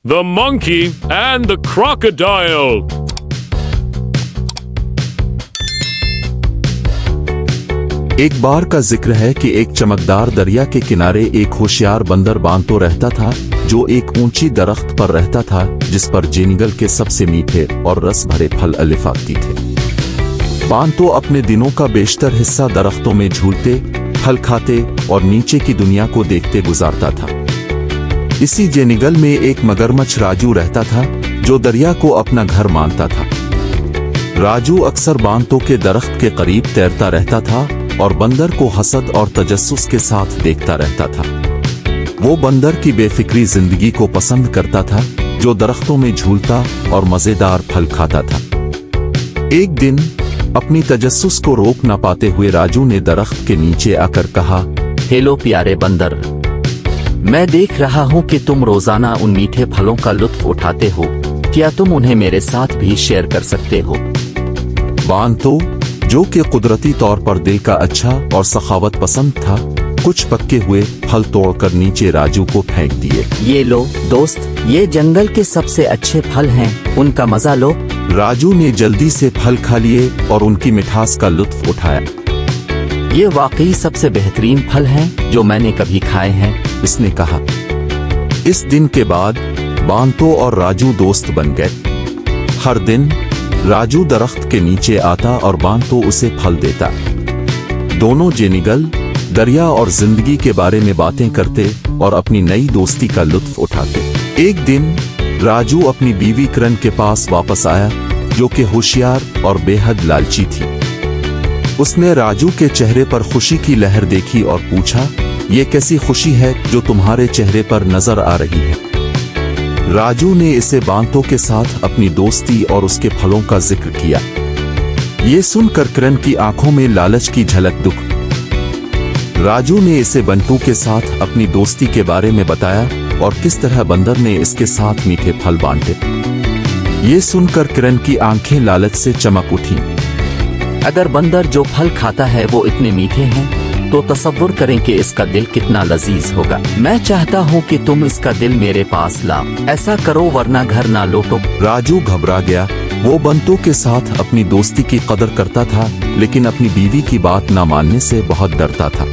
The Monkey and the Crocodile. एक बार का जिक्र है कि एक चमकदार दरिया के किनारे एक होशियार बंदर बांतो रहता था, जो एक ऊंची दरख्त पर रहता था जिस पर जेनिगल के सबसे मीठे और रस भरे फल लिफाफती थे। बांतो अपने दिनों का बेशतर हिस्सा दरख्तों में झूलते, फल खाते और नीचे की दुनिया को देखते गुजारता था। इसी जेनिगल में एक मगरमच्छ राजू रहता था, जो दरिया को अपना घर मानता था। राजू अक्सर बांतो के दरख्त के करीब तैरता रहता था और बंदर को हसद और तजस्सुस के साथ देखता रहता था। वो बंदर की बेफिक्री जिंदगी को पसंद करता था, जो दरख्तों में झूलता और मजेदार फल खाता था। एक दिन अपनी तजस्सुस को रोक न पाते हुए राजू ने दरख्त के नीचे आकर कहा, हेलो प्यारे बंदर, मैं देख रहा हूँ कि तुम रोजाना उन मीठे फलों का लुत्फ उठाते हो। क्या तुम उन्हें मेरे साथ भी शेयर कर सकते हो? बांतो, जो कि कुदरती तौर पर दिल का अच्छा और सखावत पसंद था, कुछ पक्के हुए फल तोड़कर नीचे राजू को फेंक दिए। ये लो दोस्त, ये जंगल के सबसे अच्छे फल हैं, उनका मजा लो। राजू ने जल्दी से फल खा लिए और उनकी मिठास का लुत्फ उठाया। ये वाकई सबसे बेहतरीन फल हैं जो मैंने कभी खाए हैं, इसने कहा। इस दिन के बाद बांतो और राजू दोस्त बन गए। हर दिन राजू दरख्त के नीचे आता और बांतो उसे फल देता। दोनों जेनिगल, दरिया और जिंदगी के बारे में बातें करते और अपनी नई दोस्ती का लुत्फ उठाते। एक दिन राजू अपनी बीवी किरण के पास वापस आया, जो कि होशियार और बेहद लालची थी। उसने राजू के चेहरे पर खुशी की लहर देखी और पूछा, ये कैसी खुशी है जो तुम्हारे चेहरे पर नजर आ रही है? राजू ने इसे बांतो के साथ अपनी दोस्ती और उसके फलों का जिक्र किया। ये सुनकर किरण की आंखों में लालच की झलक दिख। राजू ने इसे बंटू के साथ अपनी दोस्ती के बारे में बताया और किस तरह बंदर ने इसके साथ मीठे फल बांटे। ये सुनकर किरण की आंखें लालच से चमक उठी। अगर बंदर जो फल खाता है वो इतने मीठे हैं, तो तसव्वुर करें कि इसका दिल कितना लजीज होगा। मैं चाहता हूँ कि तुम इसका दिल मेरे पास लाओ। ऐसा करो वरना घर ना लौटो। राजू घबरा गया। वो बंतो के साथ अपनी दोस्ती की कदर करता था, लेकिन अपनी बीवी की बात ना मानने से बहुत डरता था।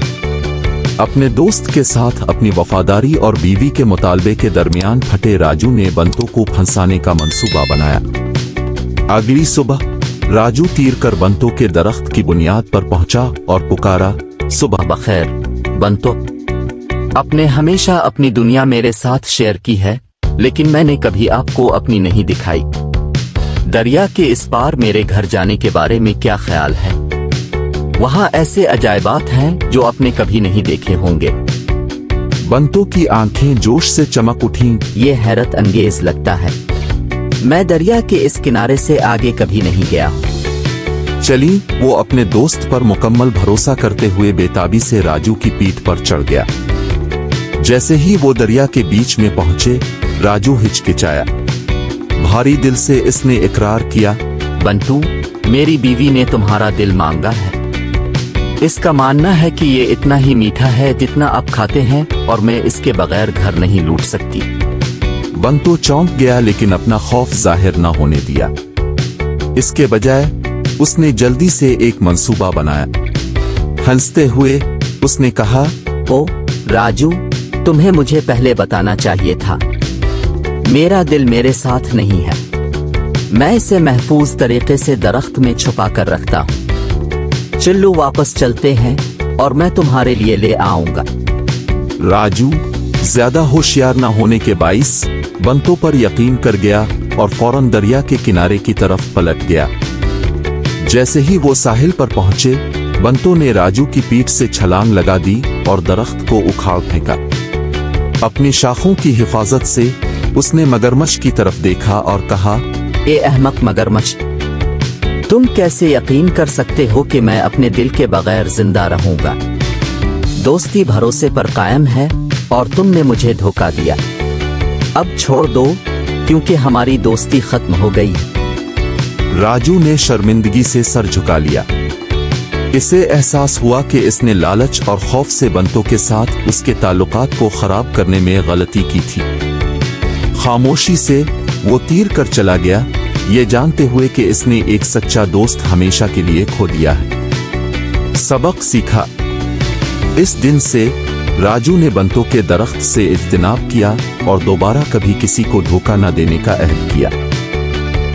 अपने दोस्त के साथ अपनी वफादारी और बीवी के मुतालबे के दरमियान फटे राजू ने बंतो को फंसाने का मंसूबा बनाया। अगली सुबह राजू तीर कर बंतो के दरख्त की बुनियाद पर पहुंचा और पुकारा, सुबह बखैर बंतो। आपने हमेशा अपनी दुनिया मेरे साथ शेयर की है, लेकिन मैंने कभी आपको अपनी नहीं दिखाई। दरिया के इस पार मेरे घर जाने के बारे में क्या ख्याल है? वहाँ ऐसे अजायबात हैं जो आपने कभी नहीं देखे होंगे। बंतो की आंखें जोश से चमक उठीं। ये हैरत अंगेज लगता है। मैं दरिया के इस किनारे से आगे कभी नहीं गया। चली, वो अपने दोस्त पर मुकम्मल भरोसा करते हुए बेताबी से राजू की पीठ पर चढ़ गया। जैसे ही वो दरिया के बीच में पहुंचे, राजू हिचकिचाया। भारी दिल से इसने इकरार किया, बंटू, मेरी बीवी ने तुम्हारा दिल मांगा है। इसका मानना है कि ये इतना ही मीठा है जितना आप खाते हैं, और मैं इसके बगैर घर नहीं लूट सकती। बंटू चौंक गया, लेकिन अपना खौफ जाहिर न होने दिया। इसके बजाय उसने जल्दी से एक मंसूबा बनाया। हंसते हुए उसने कहा, ओ राजू, तुम्हें मुझे पहले बताना चाहिए था। मेरा दिल मेरे साथ नहीं है। मैं इसे महफूज तरीके से दरख्त में छुपा कर रखता हूँ। चलो वापस चलते हैं और मैं तुम्हारे लिए ले आऊंगा। राजू ज्यादा होशियार न होने के बाइस बंतो पर यकीन कर गया और फौरन दरिया के किनारे की तरफ पलट गया। जैसे ही वो साहिल पर पहुंचे, बंतो ने राजू की पीठ से छलांग लगा दी और दरख्त को उखाड़ फेंका। अपनी शाखों की हिफाजत से उसने मगरमच्छ की तरफ देखा और कहा, ए अहमक मगरमच्छ, तुम कैसे यकीन कर सकते हो कि मैं अपने दिल के बगैर जिंदा रहूंगा? दोस्ती भरोसे पर कायम है और तुमने मुझे धोखा दिया। अब छोड़ दो, क्योंकि हमारी दोस्ती खत्म हो गई। राजू ने शर्मिंदगी से सर झुका लिया। इसे एहसास हुआ कि इसने लालच और खौफ से बंतो के साथ उसके ताल्लुकात को खराब करने में गलती की थी। खामोशी से वो तीर कर चला गया, ये जानते हुए कि इसने एक सच्चा दोस्त हमेशा के लिए खो दिया है। सबक सीखा। इस दिन से राजू ने बंतों के दरख्त से इज्तिनाब किया और दोबारा कभी किसी को धोखा न देने का अहद किया।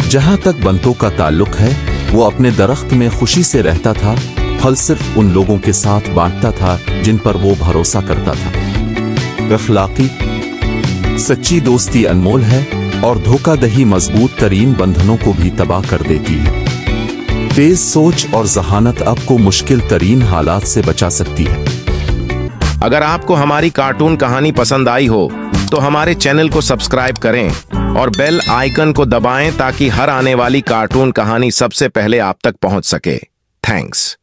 जहां तक बंतों का ताल्लुक है, वो अपने दरख्त में खुशी से रहता था, फल सिर्फ उन लोगों के साथ बांटता था जिन पर वो भरोसा करता था। अखलाकी सच्ची दोस्ती अनमोल है और धोखाधड़ी मजबूत तरीन बंधनों को भी तबाह कर देती है। तेज सोच और जहानत आपको मुश्किल तरीन हालात से बचा सकती है। अगर आपको हमारी कार्टून कहानी पसंद आई हो तो हमारे चैनल को सब्सक्राइब करें और बेल आइकन को दबाएं ताकि हर आने वाली कार्टून कहानी सबसे पहले आप तक पहुंच सके। थैंक्स।